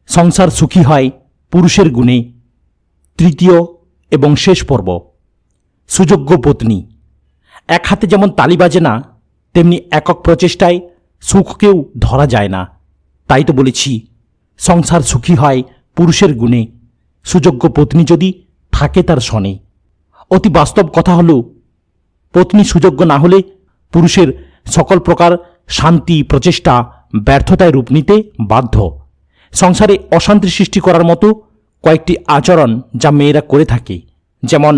সংসার সুখী হয় পুরুষের গুণে। তৃতীয় এবং শেষ পর্ব, সুযোগ্য পত্নী। এক হাতে যেমন তালি বাজে না, তেমনি একক প্রচেষ্টায় সুখকেও ধরা যায় না। তাই তো বলেছি, সংসার সুখী হয় পুরুষের গুণে, সুযোগ্য পত্নী যদি থাকে তার সনে। অতি বাস্তব কথা হল, পত্নী সুযোগ্য না হলে পুরুষের সকল প্রকার শান্তি প্রচেষ্টা ব্যর্থতায় রূপ নিতে বাধ্য। সংসারে অশান্তি সৃষ্টি করার মতো কয়েকটি আচরণ যা মেয়েরা করে থাকে, যেমন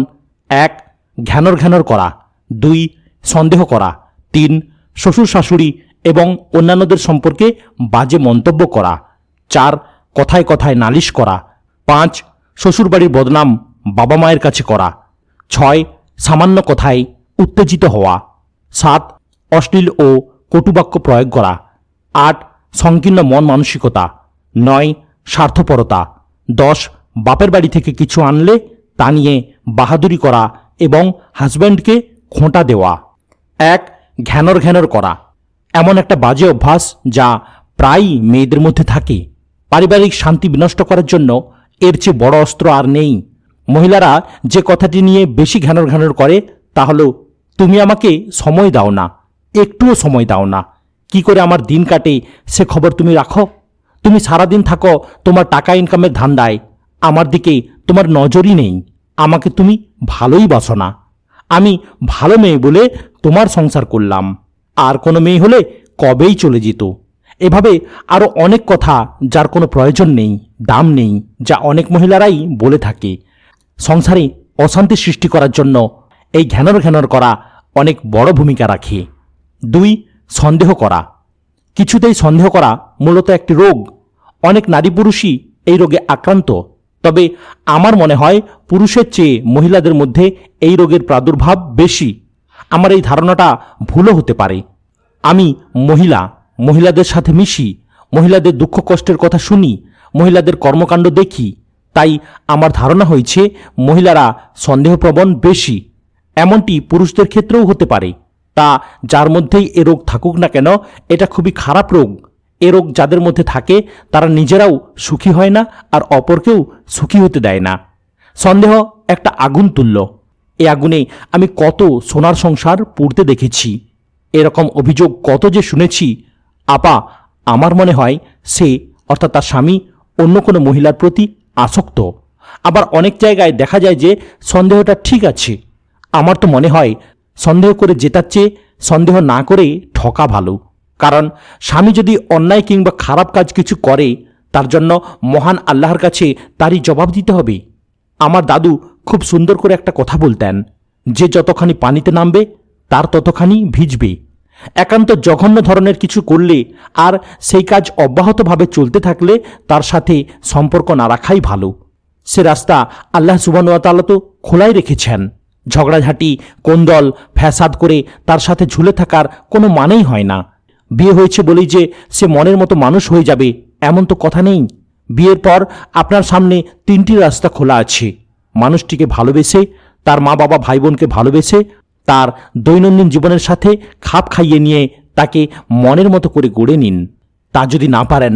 1. ঘ্যানর করা, 2. সন্দেহ করা, 3. শ্বশুর শাশুড়ি এবং অন্যান্যদের সম্পর্কে বাজে মন্তব্য করা, 4. কথায় কথায় নালিশ করা, 5. শ্বশুরবাড়ির বদনাম বাবা মায়ের কাছে করা, 6. সামান্য কথায় উত্তেজিত হওয়া, 7. অশ্লীল ও কটুবাক্য প্রয়োগ করা, 8. সংকীর্ণ মন মানসিকতা, 9. স্বার্থপরতা, 10. বাপের বাড়ি থেকে কিছু আনলে তা নিয়ে বাহাদুরি করা এবং হাজব্যান্ডকে খোঁটা দেওয়া। 1. ঘ্যানর করা এমন একটা বাজে অভ্যাস যা প্রায়ই মেয়েদের মধ্যে থাকে। পারিবারিক শান্তি বিনষ্ট করার জন্য এর চেয়ে বড় অস্ত্র আর নেই। মহিলারা যে কথাটি নিয়ে বেশি ঘ্যানর করে তা হলো, তুমি আমাকে সময় দাও না, একটুও সময় দাও না, কি করে আমার দিন কাটে সে খবর তুমি রাখো। তুমি সারাদিন থাকো তোমার টাকা ইনকামের ধান্দায়, আমার দিকে তোমার নজরই নেই। আমাকে তুমি ভালোই বাসো না। আমি ভালো মেয়ে বলে তোমার সংসার করলাম, আর কোনো মেয়ে হলে কবেই চলে যেত। এভাবে আরও অনেক কথা যার কোনো প্রয়োজন নেই, দাম নেই, যা অনেক মহিলারাই বলে থাকে। সংসারে অশান্তি সৃষ্টি করার জন্য এই ঘ্যানর করা অনেক বড় ভূমিকা রাখে। 2. সন্দেহ করা। কিছুতেই সন্দেহ করা মূলত একটি রোগ। অনেক নারী পুরুষই এই রোগে আক্রান্ত, তবে আমার মনে হয় পুরুষের চেয়ে মহিলাদের মধ্যে এই রোগের প্রাদুর্ভাব বেশি। আমার এই ধারণাটা ভুলও হতে পারে। আমি মহিলাদের সাথে মিশি, মহিলাদের দুঃখ কষ্টের কথা শুনি, মহিলাদের কর্মকাণ্ড দেখি, তাই আমার ধারণা হয়েছে মহিলারা সন্দেহপ্রবণ বেশি। এমনটি পুরুষদের ক্ষেত্রেও হতে পারে। তা যার মধ্যেই এ রোগ থাকুক না কেন, এটা খুবই খারাপ রোগ। এ রোগ যাদের মধ্যে থাকে তারা নিজেরাও সুখী হয় না, আর অপরকেও সুখী হতে দেয় না। সন্দেহ একটা আগুন তুল্য। এই আগুনে আমি কত সোনার সংসার পুড়তে দেখেছি। এরকম অভিযোগ কত যে শুনেছি। আপা, আমার মনে হয় সে অর্থাৎ তার স্বামী অন্য কোনো মহিলার প্রতি আসক্ত। আবার অনেক জায়গায় দেখা যায় যে সন্দেহটা ঠিক আছে। আমার তো মনে হয় সন্দেহ করে জেতার চেয়ে সন্দেহ না করে ঠকা ভালো। কারণ স্বামী যদি অন্যায় কিংবা খারাপ কাজ কিছু করে, তার জন্য মহান আল্লাহর কাছে তারই জবাব দিতে হবে। আমার দাদু খুব সুন্দর করে একটা কথা বলতেন, যে যতখানি পানিতে নামবে তার ততখানি ভিজবে। একান্ত জঘন্য ধরনের কিছু করলে আর সেই কাজ অব্যাহতভাবে চলতে থাকলে তার সাথে সম্পর্ক না রাখাই ভালো। সে রাস্তা আল্লাহ সুবহানাহু ওয়া তাআলা তো খোলাই রেখেছেন। ঝগড়াঝাঁটি, কোন্দল, ফ্যাসাদ করে তার সাথে ঝুলে থাকার কোনো মানেই হয় না। বিয়ে হয়েছে বলেই যে সে মনের মতো মানুষ হয়ে যাবে এমন তো কথা নেই। বিয়ের পর আপনার সামনে 3টি রাস্তা খোলা আছে। মানুষটিকে ভালোবেসে, তার মা বাবা ভাই বোনকে ভালোবেসে, তার দৈনন্দিন জীবনের সাথে খাপ খাইয়ে নিয়ে তাকে মনের মতো করে গড়ে নিন। তা যদি না পারেন,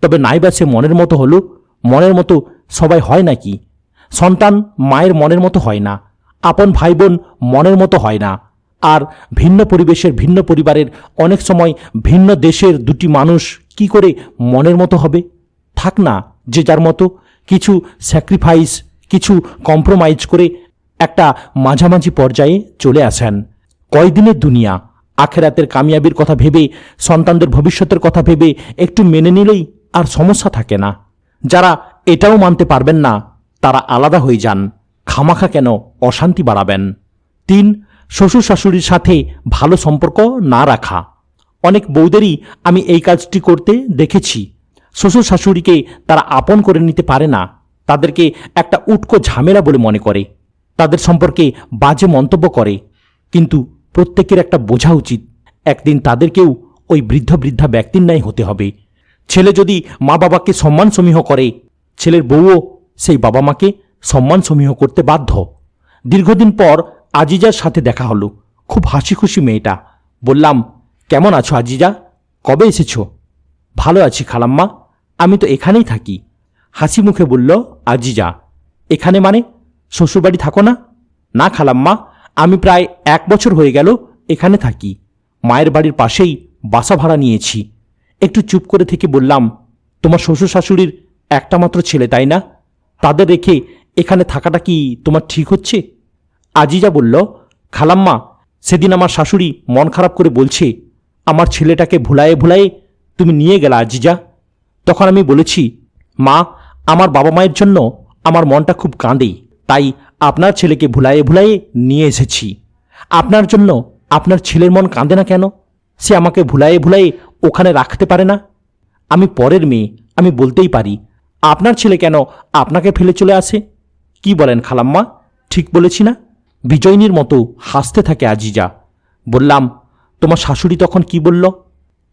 তবে নাইবা সে মনের মতো হলো। মনের মতো সবাই হয় নাকি? সন্তান মায়ের মনের মতো হয় না, আপন ভাই বোন মনের মতো হয় না, আর ভিন্ন পরিবেশের ভিন্ন পরিবারের অনেক সময় ভিন্ন দেশের দুটি মানুষ কি করে মনের মতো হবে? থাক না যে যার মতো, কিছু স্যাক্রিফাইস, কিছু কম্প্রোমাইজ করে একটা মাঝামাঝি পর্যায়ে চলে আসেন। কয়দিনের দুনিয়া, আখেরাতের কামিয়াবির কথা ভেবে, সন্তানদের ভবিষ্যতের কথা ভেবে একটু মেনে নিলেই আর সমস্যা থাকে না। যারা এটাও মানতে পারবেন না তারা আলাদা হয়ে যান, খামাখা কেন অশান্তি বাড়াবেন। 3. শ্বশুর শাশুড়ির সাথে ভালো সম্পর্ক না রাখা। অনেক বউদেরই আমি এই কাজটি করতে দেখেছি। শ্বশুর শাশুড়িকে তারা আপন করে নিতে পারে না, তাদেরকে একটা উটকো ঝামেলা বলে মনে করে, তাদের সম্পর্কে বাজে মন্তব্য করে। কিন্তু প্রত্যেকের একটা বোঝা উচিত, একদিন তাদেরকেও ওই বৃদ্ধা ব্যক্তির ন্যায় হতে হবে। ছেলে যদি মা বাবাকে সম্মান সমীহ করে, ছেলের বউও সেই বাবা মাকে সম্মান সমীহ করতে বাধ্য। দীর্ঘদিন পর আজিজার সাথে দেখা হলো। খুব হাসি খুশি মেয়েটা। বললাম, কেমন আছো আজিজা? কবে এসেছো? ভালো আছি খালাম্মা, আমি তো এখানেই থাকি। হাসি মুখে বলল, আজিজা, এখানে মানে শ্বশুরবাড়ি থাকো না? না খালাম্মা, আমি প্রায় 1 বছর হয়ে গেল এখানে থাকি। মায়ের বাড়ির পাশেই বাসা ভাড়া নিয়েছি। একটু চুপ করে থেকে বললাম, তোমার শ্বশুর শাশুড়ির একটা মাত্র ছেলে, তাই না? তাদের রেখে এখানে থাকাটা কি তোমার ঠিক হচ্ছে? আজিজা বলল, খালাম্মা, সেদিন আমার শাশুড়ি মন খারাপ করে বলছে, আমার ছেলেটাকে ভুলায়ে ভুলায়ে তুমি নিয়ে গেলা আজিজা। তখন আমি বলেছি, মা, আমার বাবা মায়ের জন্য আমার মনটা খুব কাঁদে, তাই আপনার ছেলেকে ভুলায়ে ভুলায়ে নিয়ে এসেছি। আপনার জন্য আপনার ছেলের মন কাঁদে না কেন? সে আমাকে ভুলায়ে ভুলায়ে ওখানে রাখতে পারে না? আমি পরের মেয়ে, আমি বলতেই পারি। আপনার ছেলে কেন আপনাকে ফেলে চলে আসে? কি বলেন খালাম্মা, ঠিক বলেছি না? বিজয়িনীর মতো হাসতে থাকে আজিজা। বললাম, তোমার শাশুড়ি তখন কি বলল?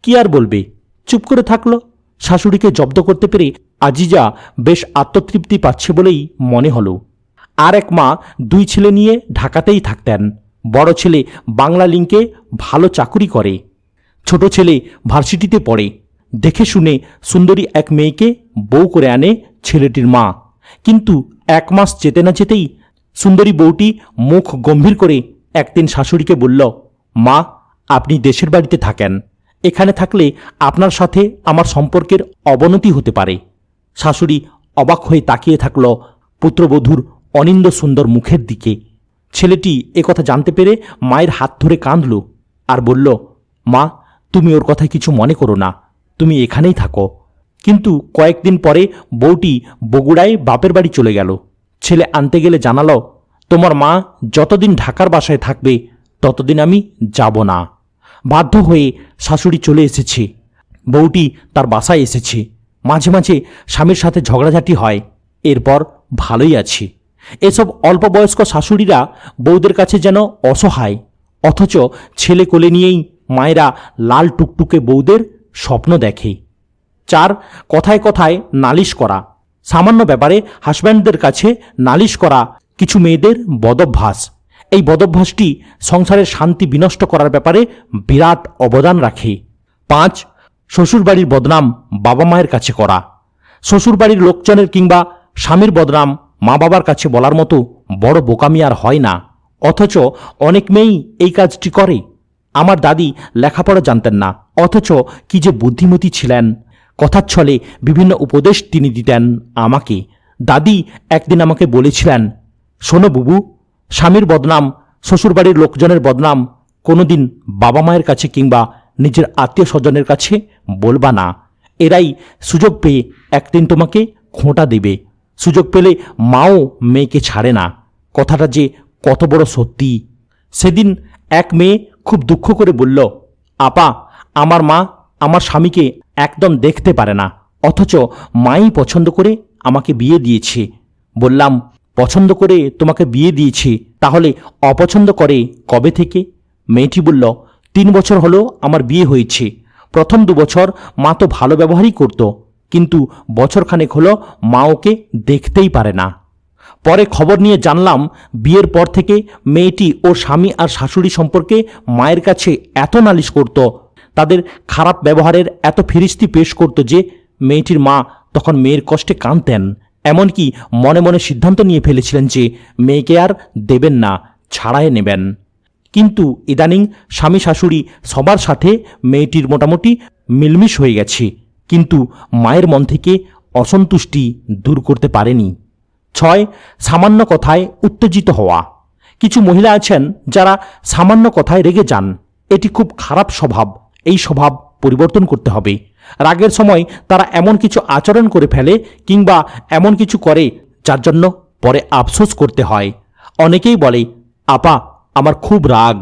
কি আর বলবে, চুপ করে থাকলো। শাশুড়িকে জব্দ করতে পেরে আজিজা বেশ আত্মতৃপ্তি পাচ্ছে বলেই মনে হলো। আর এক মা 2 ছেলে নিয়ে ঢাকাতেই থাকতেন। বড় ছেলে বাংলা লিংকে ভালো চাকুরি করে, ছোট ছেলে ভার্সিটিতে পড়ে। দেখে শুনে সুন্দরী এক মেয়েকে বউ করে আনে ছেলেটির মা। কিন্তু 1 মাস যেতে না যেতেই সুন্দরী বউটি মুখ গম্ভীর করে একদিন শাশুড়িকে বলল, মা, আপনি দেশের বাড়িতে থাকেন, এখানে থাকলে আপনার সাথে আমার সম্পর্কের অবনতি হতে পারে। শাশুড়ি অবাক হয়ে তাকিয়ে থাকল পুত্রবধূর অনিন্দ সুন্দর মুখের দিকে। ছেলেটি একথা জানতে পেরে মায়ের হাত ধরে কাঁদল আর বলল, মা, তুমি ওর কথায় কিছু মনে করো না, তুমি এখানেই থাকো। কিন্তু কয়েকদিন পরে বউটি বগুড়ায় বাপের বাড়ি চলে গেল। ছেলে আনতে গেলে জানালো, তোমার মা যতদিন ঢাকার বাসায় থাকবে ততদিন আমি যাব না। বাধ্য হয়ে শাশুড়ি চলে এসেছে। বউটি তার বাসায় এসেছে। মাঝে মাঝে স্বামীর সাথে ঝগড়াঝাটি হয়, এরপর ভালোই আছে। এসব অল্প বয়স্ক শাশুড়িরা বউদের কাছে যেন অসহায়, অথচ ছেলে কোলে নিয়েই মায়েরা লাল টুকটুকে বউদের স্বপ্ন দেখে। 4, কথায় কথায় নালিশ করা। সামান্য ব্যাপারে হাজব্যান্ডদের কাছে নালিশ করা কিছু মেয়েদের বদভ্যাস। এই বদভ্যাসটি সংসারের শান্তি বিনষ্ট করার ব্যাপারে বিরাট অবদান রাখে। 5, শ্বশুরবাড়ির বদনাম বাবা মায়ের কাছে করা। শ্বশুরবাড়ির লোকজনের কিংবা স্বামীর বদনাম মা বাবার কাছে বলার মতো বড় বোকামি আর হয় না, অথচ অনেক মেয়েই এই কাজটি করে। আমার দাদি লেখাপড়া জানতেন না, অথচ কি যে বুদ্ধিমতী ছিলেন। কথার ছলে বিভিন্ন উপদেশ তিনি দিতেন আমাকে। দাদি একদিন আমাকে বলেছিলেন, শোনো বুবু, স্বামীর বদনাম, শ্বশুরবাড়ির লোকজনের বদনাম কোনোদিন বাবা মায়ের কাছে কিংবা নিজের আত্মীয় স্বজনের কাছে বলবা না। এরাই সুযোগ পেয়ে একদিন তোমাকে খোঁটা দেবে। সুযোগ পেলে মাও মেয়েকে ছাড়ে না। কথাটা যে কত বড় সত্যি। সেদিন এক মেয়ে খুব দুঃখ করে বলল, আপা, আমার মা আমার স্বামীকে একদম দেখতে পারে না, অথচ মাই পছন্দ করে আমাকে বিয়ে দিয়েছে। বললাম, পছন্দ করে তোমাকে বিয়ে দিয়েছি, তাহলে অপছন্দ করে কবে থেকে? মেয়েটি বলল, 3 বছর হলো আমার বিয়ে হয়েছে। প্রথম 2 বছর মা তো ভালো ব্যবহারই করত, কিন্তু বছরখানেক হলো মা ওকে দেখতেই পারে না। পরে খবর নিয়ে জানলাম, বিয়ের পর থেকে মেয়েটি ওর স্বামী আর শাশুড়ি সম্পর্কে মায়ের কাছে এত নালিশ করত, তাদের খারাপ ব্যবহারের এত ফিরিস্তি পেশ করত যে মেয়েটির মা তখন মেয়ের কষ্টে কাঁদতেন। এমনকি মনে মনে সিদ্ধান্ত নিয়ে ফেলেছিলেন যে মেয়েকে আর দেবেন না, ছাড়াই নেবেন। কিন্তু ইদানিং স্বামী শাশুড়ি সবার সাথে মেয়েটির মোটামুটি মিলমিশ হয়ে গেছে, কিন্তু মায়ের মন থেকে অসন্তুষ্টি দূর করতে পারেনি। 6, সামান্য কথায় উত্তেজিত হওয়া। কিছু মহিলা আছেন যারা সামান্য কথায় রেগে যান। এটি খুব খারাপ স্বভাব। এই স্বভাব পরিবর্তন করতে হবে। রাগের সময় তারা এমন কিছু আচরণ করে ফেলে কিংবা এমন কিছু করে যার জন্য পরে আফসোস করতে হয়। অনেকেই বলে, আপা, আমার খুব রাগ।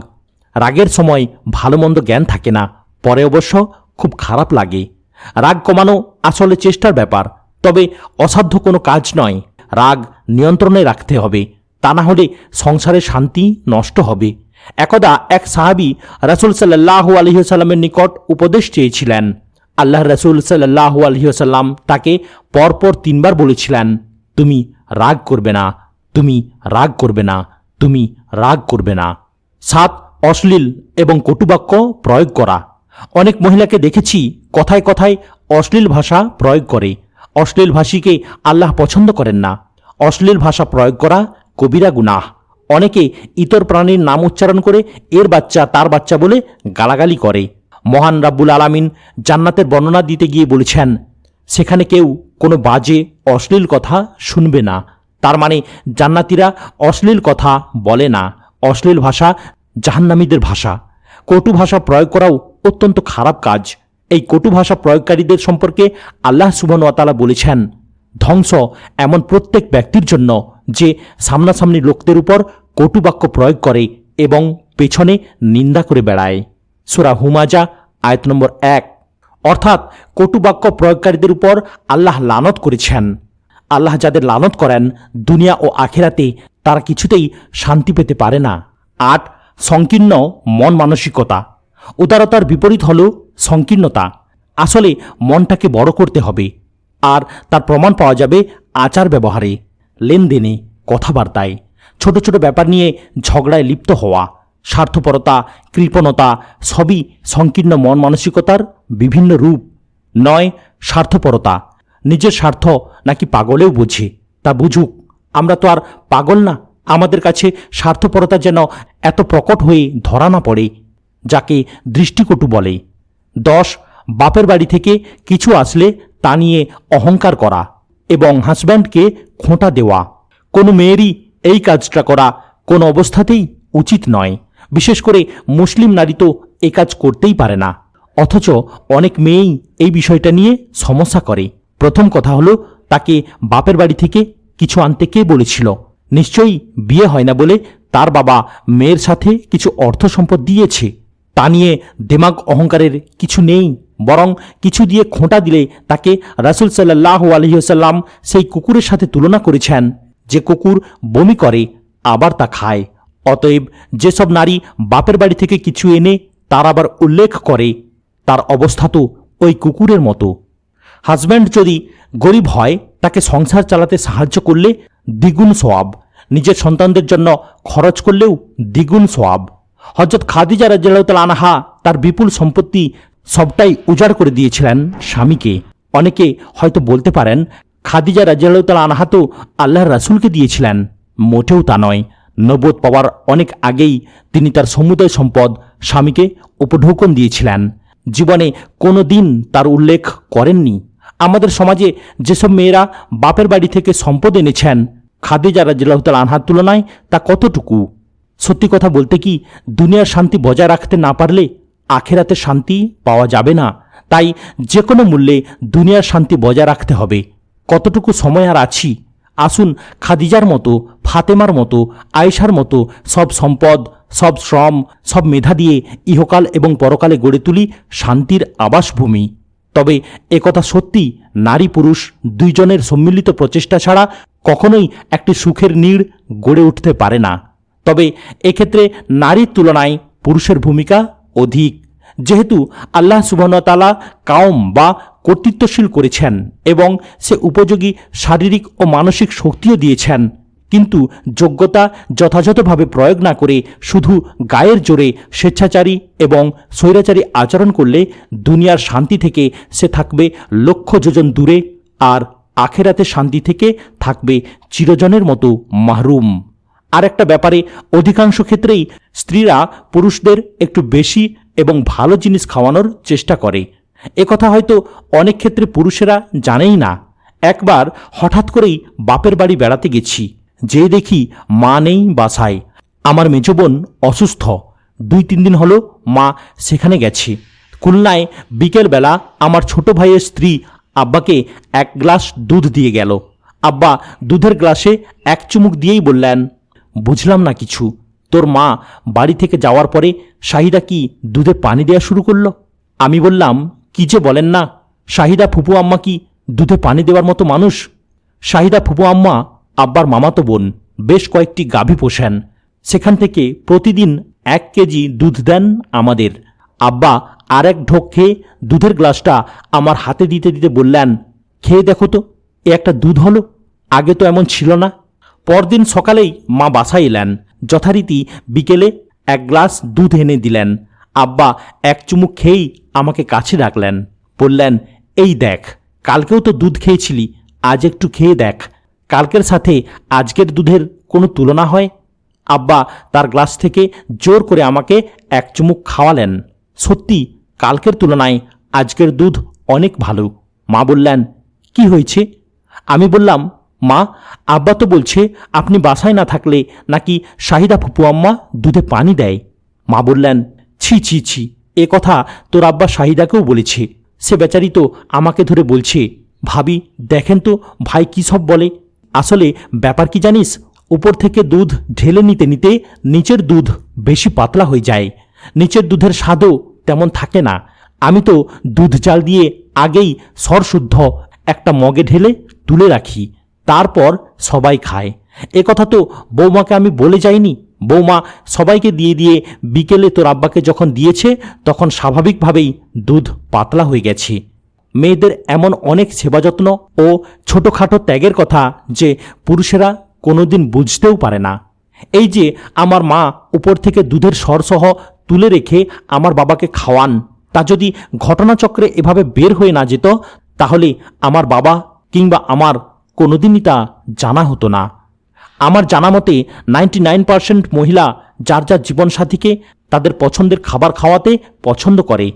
রাগের সময় ভালো মন্দ জ্ঞান থাকে না, পরে অবশ্য খুব খারাপ লাগে। রাগ কমানো আসলে চেষ্টার ব্যাপার, তবে অসাধ্য কোনো কাজ নয়। রাগ নিয়ন্ত্রণে রাখতে হবে, তা না হলে সংসারের শান্তি নষ্ট হবে। একদা এক সাহাবী রাসূল সাল্লাল্লাহু আলাইহি ওয়াসাল্লামের নিকট উপদেশ চেয়েছিলেন। আল্লাহ রাসূল সাল্লাল্লাহু আলাইহি ওয়াসাল্লাম তাকে পরপর 3 বার বলেছিলেন, তুমি রাগ করবে না, তুমি রাগ করবে না, তুমি রাগ করবে না। 7, অশ্লীল এবং কটুবাক্য প্রয়োগ করা। অনেক মহিলাকে দেখেছি কথায় কথায় অশ্লীল ভাষা প্রয়োগ করে। অশ্লীল ভাষীকে আল্লাহ পছন্দ করেন না। অশ্লীল ভাষা প্রয়োগ করা কবিরা গুনাহ। অনেকে ইতর প্রাণীর নাম উচ্চারণ করে এর বাচ্চা তার বাচ্চা বলে গালাগালি করে। মহান রাব্বুল আলামিন জান্নাতের বর্ণনা দিতে গিয়ে বলেছেন, সেখানে কেউ কোনো বাজে অশ্লীল কথা শুনবে না। তার মানে জান্নাতীরা অশ্লীল কথা বলে না। অশ্লীল ভাষা জাহান্নামীদের ভাষা। কটু ভাষা প্রয়োগ করাও অত্যন্ত খারাপ কাজ। এই কটু ভাষা প্রয়োগকারীদের সম্পর্কে আল্লাহ সুবহানাহু ওয়া তাআলা বলেছেন, ধ্বংস এমন প্রত্যেক ব্যক্তির জন্য যে সামনাসামনি লোকদের উপর কটু বাক্য প্রয়োগ করে এবং পেছনে নিন্দা করে বেড়ায়। সূরা হুমাজা আয়াত নম্বর 1। অর্থাৎ কটু বাক্য প্রয়োগকারীদের উপর আল্লাহ লানত করেছেন। আল্লাহ যাদের লানত করেন দুনিয়া ও আখিরাতে তারা কিছুতেই শান্তি পেতে পারে না। 8, সংকীর্ণ মন মানসিকতা। উদারতার বিপরীত হল সংকীর্ণতা। আসলে মনটাকে বড় করতে হবে, আর তার প্রমাণ পাওয়া যাবে আচার ব্যবহারে, লেনদেনে, কথাবার্তায়। ছোট ছোট ব্যাপার নিয়ে ঝগড়ায় লিপ্ত হওয়া, স্বার্থপরতা, কৃপণতা সবই সংকীর্ণ মন মানসিকতার বিভিন্ন রূপ। 9, স্বার্থপরতা। নিজের স্বার্থ নাকি পাগলেও বোঝে, তা বুঝুক। আমরা তো আর পাগল না, আমাদের কাছে স্বার্থপরতা যেন এত প্রকট হয়ে ধরা না পড়ে, যাকে দৃষ্টিকটু বলে। 10, বাপের বাড়ি থেকে কিছু আসলে তা নিয়ে অহংকার করা এবং হাজব্যান্ডকে খোঁটা দেওয়া। কোনো মেয়েরই এই কাজটা করা কোনো অবস্থাতেই উচিত নয়। বিশেষ করে মুসলিম নারী তো এ কাজ করতেই পারে না, অথচ অনেক মেয়েই এই বিষয়টা নিয়ে সমস্যা করে। প্রথম কথা হলো, তাকে বাপের বাড়ি থেকে কিছু আনতে কে বলেছিল? নিশ্চয়ই বিয়ে হয় না বলে তার বাবা মেয়ের সাথে কিছু অর্থ সম্পদ দিয়েছে। তা নিয়ে দেমাগ অহংকারের কিছু নেই, বরং কিছু দিয়ে খোঁটা দিলে তাকে রাসূল সাল্লাল্লাহু আলাইহি ওয়াসাল্লাম সেই কুকুরের সাথে তুলনা করেছেন যে কুকুর বমি করে আবার তা খায়। অতএব যেসব নারী বাপের বাড়ি থেকে কিছু এনে তার আবার উল্লেখ করে, তার অবস্থা তো ওই কুকুরের মতো। হাজব্যান্ড যদি গরিব হয় তাকে সংসার চালাতে সাহায্য করলে দ্বিগুণ সওয়াব, নিজের সন্তানদের জন্য খরচ করলেও দ্বিগুণ সওয়াব। হযরত খাদিজা রাদিয়াল্লাহু তাআলা আনহা তার বিপুল সম্পত্তি সবটাই উজাড় করে দিয়েছিলেন স্বামীকে। অনেকে হয়তো বলতে পারেন, খাদিজা রাদিয়াল্লাহু তাআলা আনহা তো আল্লাহর রাসূলকে দিয়েছিলেন। মোটেও তা নয়। নবুয়ত পাওয়ার অনেক আগেই তিনি তার সমুদয় সম্পদ স্বামীকে উপঢৌকন দিয়েছিলেন। জীবনে কোনো দিন তার উল্লেখ করেননি। আমাদের সমাজে যেসব মেয়েরা বাপের বাড়ি থেকে সম্পদ এনেছেন, খাদিজা রাদিয়াল্লাহু তাআলা আনহার তুলনায় তা কতটুকু? সত্যি কথা বলতে কি, দুনিয়ার শান্তি বজায় রাখতে না পারলে আখিরাতের শান্তি পাওয়া যাবে না। তাই যে কোনো মূল্যে দুনিয়ার শান্তি বজায় রাখতে হবে। কতটুকু সময় আর আছি? আসুন খাদিজার মতো, ফাতেমার মতো, আয়েশার মতো সব সম্পদ, সব শ্রম, সব মেধা দিয়ে ইহকাল এবং পরকালে গড়ে তুলি শান্তির আবাসভূমি। তবে একথা সত্যি, নারী পুরুষ দুইজনের সম্মিলিত প্রচেষ্টা ছাড়া কখনোই একটি সুখের নীড় গড়ে উঠতে পারে না। তবে এক্ষেত্রে নারীর তুলনায় পুরুষের ভূমিকা অধিক, যেহেতু আল্লাহ সুবহানাহু ওয়া তাআলা কাওম বা কর্তৃত্বশীল করেছেন এবং সে উপযোগী শারীরিক ও মানসিক শক্তিও দিয়েছেন। কিন্তু যোগ্যতা যথাযথভাবে প্রয়োগ না করে শুধু গায়ের জোরে স্বেচ্ছাচারী এবং স্বৈরাচারী আচরণ করলে দুনিয়ার শান্তি থেকে সে থাকবে লক্ষ যোজন দূরে, আর আখেরাতের শান্তি থেকে থাকবে চিরজনের মতো মাহরুম। আর একটা ব্যাপারে, অধিকাংশ ক্ষেত্রেই স্ত্রীরা পুরুষদের একটু বেশি এবং ভালো জিনিস খাওয়ানোর চেষ্টা করে। একথা হয়তো অনেক ক্ষেত্রে পুরুষেরা জানেই না। একবার হঠাৎ করেই বাপের বাড়ি বেড়াতে গেছি, যে দেখি মা নেই বাসায়। আমার মেজ বোন অসুস্থ, 2-3 দিন হলো মা সেখানে গেছে। খুলনায় বিকেলবেলা আমার ছোট ভাইয়ের স্ত্রী আব্বাকে 1 গ্লাস দুধ দিয়ে গেল। আব্বা দুধের গ্লাসে 1 চুমুক দিয়েই বললেন, বুঝলাম না কিছু, তোর মা বাড়ি থেকে যাওয়ার পরে শাহিদা কি দুধে পানি দেওয়া শুরু করলো? আমি বললাম, কি যে বলেন না, শাহিদা ফুপু আম্মা কি দুধে পানি দেওয়ার মতো মানুষ? শাহিদা ফুপু আম্মা আব্বার মামাতো বোন, বেশ কয়েকটি গাভী পোষেন। সেখান থেকে প্রতিদিন 1 কেজি দুধ দেন আমাদের। আব্বা আরেক ঢোক খেয়ে দুধের গ্লাসটা আমার হাতে দিতে দিতে বললেন, খেয়ে দেখো তো, এ একটা দুধ হলো, আগে তো এমন ছিল না। পরদিন সকালেই মা বাসায় এলেন, যথারীতি বিকেলে 1 গ্লাস দুধ এনে দিলেন। আব্বা 1 চুমুক খেয়েই আমাকে কাছে ডাকলেন, বললেন, এই দেখ, কালকেও তো দুধ খেয়েছিলি, আজ একটু খেয়ে দেখ, কালকের সাথে আজকের দুধের কোনো তুলনা হয়? আব্বা তার গ্লাস থেকে জোর করে আমাকে এক চুমুক খাওয়ালেন। সত্যি কালকের তুলনায় আজকের দুধ অনেক ভালো। মা বললেন, কি হয়েছে? আমি বললাম, মা, আব্বা তো বলছে আপনি বাসায় না থাকলে নাকি শাহিদা ফুপু আম্মা দুধে পানি দেয়। মা বললেন, ছি ছি ছি, এ কথা তোর আব্বা শাহিদাকেও বলেছে। সে বেচারি তো আমাকে ধরে বলছে। ভাবি, দেখেন তো ভাই কী সব বলে। আসলে ব্যাপার কি জানিস, উপর থেকে দুধ ঢেলে নিতে নিতে নিচের দুধ বেশি পাতলা হয়ে যায়, নিচের দুধের স্বাদও তেমন থাকে না। আমি তো দুধ জাল দিয়ে আগেই সরশুদ্ধ একটা মগে ঢেলে তুলে রাখি, তারপর সবাই খায়। এ কথা তো বৌমাকে আমি বলে যাইনি। বৌমা সবাইকে দিয়ে দিয়ে বিকেলে তোর আব্বাকে যখন দিয়েছে তখন স্বাভাবিকভাবেই দুধ পাতলা হয়ে গেছে। মেয়েদের এমন অনেক সেবা যত্ন ও ছোটোখাটো ত্যাগের কথা যে পুরুষেরা কোনোদিন বুঝতেও পারে না। এই যে আমার মা উপর থেকে দুধের সরসহ তুলে রেখে আমার বাবাকে খাওয়ান, তা যদি ঘটনাচক্রে এভাবে বের হয়ে না যেত তাহলে আমার বাবা কিংবা আমার কোনোদিনই তা জানা হতো না। আমার জানা মতে 99% মহিলা যার যার জীবনসাথীকে তাদের পছন্দের খাবার খাওয়াতে পছন্দ করে।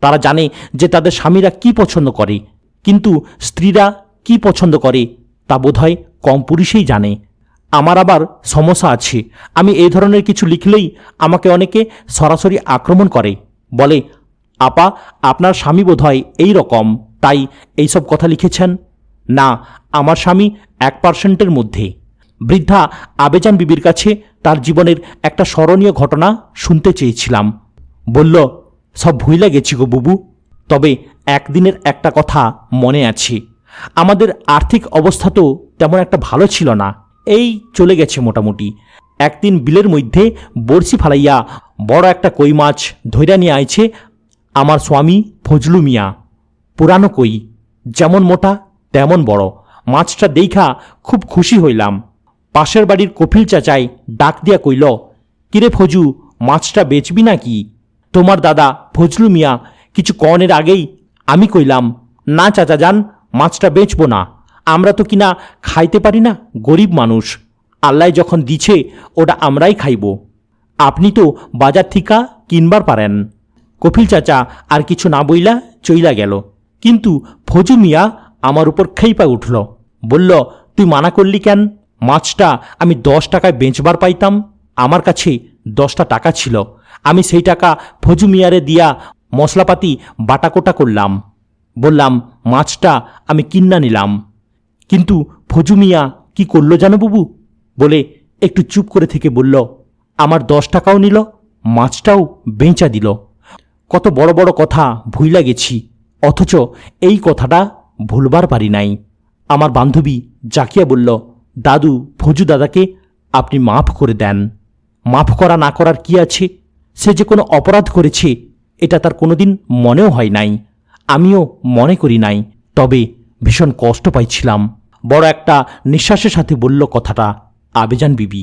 তারা জানে যে তাদের স্বামীরা কি পছন্দ করে, কিন্তু স্ত্রীরা কি পছন্দ করে তা বোধহয় কম পুরুষেই জানে। আমার আবার সমস্যা আছে, আমি এই ধরনের কিছু লিখলেই আমাকে অনেকে সরাসরি আক্রমণ করে, বলে, আপা, আপনার স্বামী বোধহয় এই রকম, তাই এইসব কথা লিখেছেন। না, আমার স্বামী 1%-এর মধ্যে। বৃদ্ধা আবেজান বিবির কাছে তার জীবনের একটা স্মরণীয় ঘটনা শুনতে চেয়েছিলাম। বলল, সব ভুইলা গেছি গো বুবু, তবে একদিনের একটা কথা মনে আছে। আমাদের আর্থিক অবস্থা তো তেমন একটা ভালো ছিল না, এই চলে গেছে মোটামুটি। একদিন বিলের মধ্যে বড়শি ফালাইয়া বড় একটা কই মাছ ধইরা নিয়ে আইছে আমার স্বামী ফজলু মিয়া। পুরানো কই, যেমন মোটা তেমন বড়। মাছটা দেইখা খুব খুশি হইলাম। পাশের বাড়ির কপিল চাচাই ডাক দিয়া কইল, কিরে ফজু, মাছটা বেচবি নাকি? তোমার দাদা ফজলু মিয়া কিছু কনের আগেই আমি কইলাম, না চাচা যান, মাছটা বেচবো না, আমরা তো কিনা খাইতে পারি না, গরিব মানুষ, আল্লাহ যখন দিছে ওটা আমরাই খাইব, আপনি তো বাজার থিকা কিনবার পারেন। কপিল চাচা আর কিছু না বইলা চইলা গেল, কিন্তু ফজু মিয়া আমার উপর খেইপা উঠল। বলল, তুই মানা করলি কেন? মাছটা আমি 10 টাকায় বেচবার পাইতাম। আমার কাছে 10টা টাকা ছিল, আমি সেই টাকা ফজু মিয়ারে দিয়া মশলাপাতি বাটাকোটা করলাম। বললাম, মাছটা আমি কিন্না নিলাম। কিন্তু ফজু মিয়া কি করলো জানো বাবু? বলে একটু চুপ করে থেকে বলল, আমার 10 টাকাও নিল, মাছটাও বেচা দিল। কত বড় বড় কথা ভুইলা গেছি, অথচ এই কথাটা ভুলবার পারি নাই। আমার বান্ধবী জাকিয়া বলল, দাদু, ফজু দাদাকে আপনি মাফ করে দেন। মাফ করা না করার কি আছে? সে যে কোনো অপরাধ করেছে এটা তার কোনোদিন মনেও হয় নাই, আমিও মনে করি নাই, তবে ভীষণ কষ্ট পাইছিলাম। বড় একটা নিঃশ্বাসের সাথে বলল কথাটা আবেজান বিবি।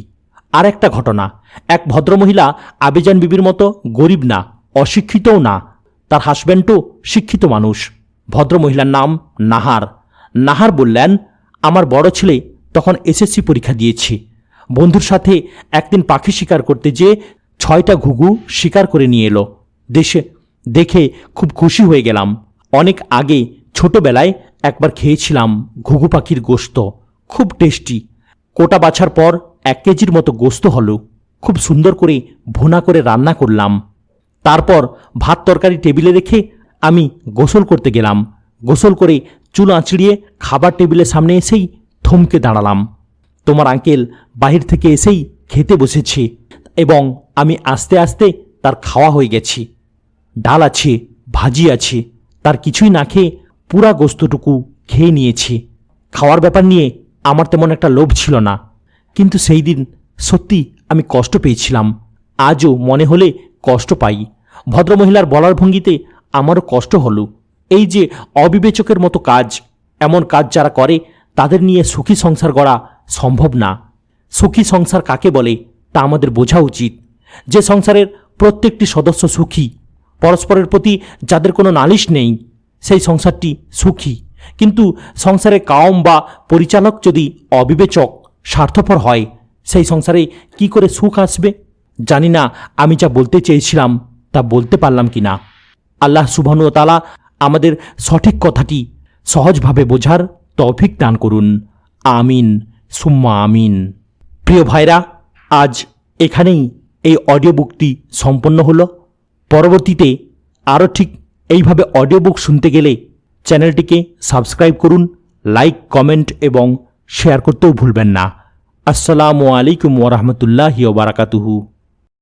আর একটা ঘটনা, এক ভদ্রমহিলা আবেজান বিবির মতো গরিব না, অশিক্ষিতও না, তার হাজব্যান্ডও শিক্ষিত মানুষ। ভদ্রমহিলার নাম নাহার। নাহার বললেন, আমার বড় ছেলে তখন এসএসসি পরীক্ষা দিয়েছে। বন্ধুর সাথে একদিন পাখি শিকার করতে যেয়ে 6টা ঘুঘু শিকার করে নিয়ে এলো। দেখে খুব খুশি হয়ে গেলাম। অনেক আগে ছোটবেলায় একবার খেয়েছিলাম ঘুঘু পাখির গোস্ত, খুব টেস্টি। কোটা বাছার পর 1 কেজির মতো গোস্ত হলো। খুব সুন্দর করে ভুনা করে রান্না করলাম। তারপর ভাত তরকারি টেবিলে রেখে আমি গোসল করতে গেলাম। গোসল করে চুল আঁচড়িয়ে খাবার টেবিলের সামনে এসেই থমকে দাঁড়ালাম। তোমার আঙ্কেল বাহির থেকে এসেই খেতে বসেছে এবং আমি আস্তে আস্তে তার খাওয়া হয়ে গেছি। ডাল আছে, ভাজি আছে, তার কিছুই না খেয়ে পুরা গোস্তটুকু খেয়ে নিয়েছি। খাওয়ার ব্যাপার নিয়ে আমার তেমন একটা লোভ ছিল না, কিন্তু সেই দিন সত্যি আমি কষ্ট পেয়েছিলাম। আজও মনে হলে কষ্ট পাই। ভদ্রমহিলার বলার ভঙ্গিতে আমারও কষ্ট হলো। এই যে অবিবেচকের মতো কাজ, এমন কাজ যারা করে তাদের নিয়ে সুখী সংসার গড়া সম্ভব না। সুখী সংসার কাকে বলে তা আমাদের বোঝা উচিত। যে সংসারের প্রত্যেকটি সদস্য সুখী, পরস্পরের প্রতি যাদের কোনো নালিশ নেই, সেই সংসারটি সুখী। কিন্তু সংসারে কাউম বা পরিচালক যদি অবিবেচক স্বার্থপর হয়, সেই সংসারে কি করে সুখ আসবে? জানি না আমি যা বলতে চেয়েছিলাম তা বলতে পারলাম কি না। আল্লাহ সুবহানাহু ওয়া তাআলা আমাদের সঠিক কথাটি সহজভাবে বোঝার তৌফিক দান করুন। আমিন সুম্মা আমিন। প্রিয় ভাইরা, আজ এখানেই এই অডিও বুকটি সম্পন্ন হলো। পরবর্তীতে আরও ঠিক এইভাবে অডিও বুক শুনতে গেলে চ্যানেলটিকে সাবস্ক্রাইব করুন, লাইক, কমেন্ট এবং শেয়ার করতেও ভুলবেন না। আসসালামু আলাইকুম ওয়া রাহমাতুল্লাহি ওয়া বারাকাতুহু।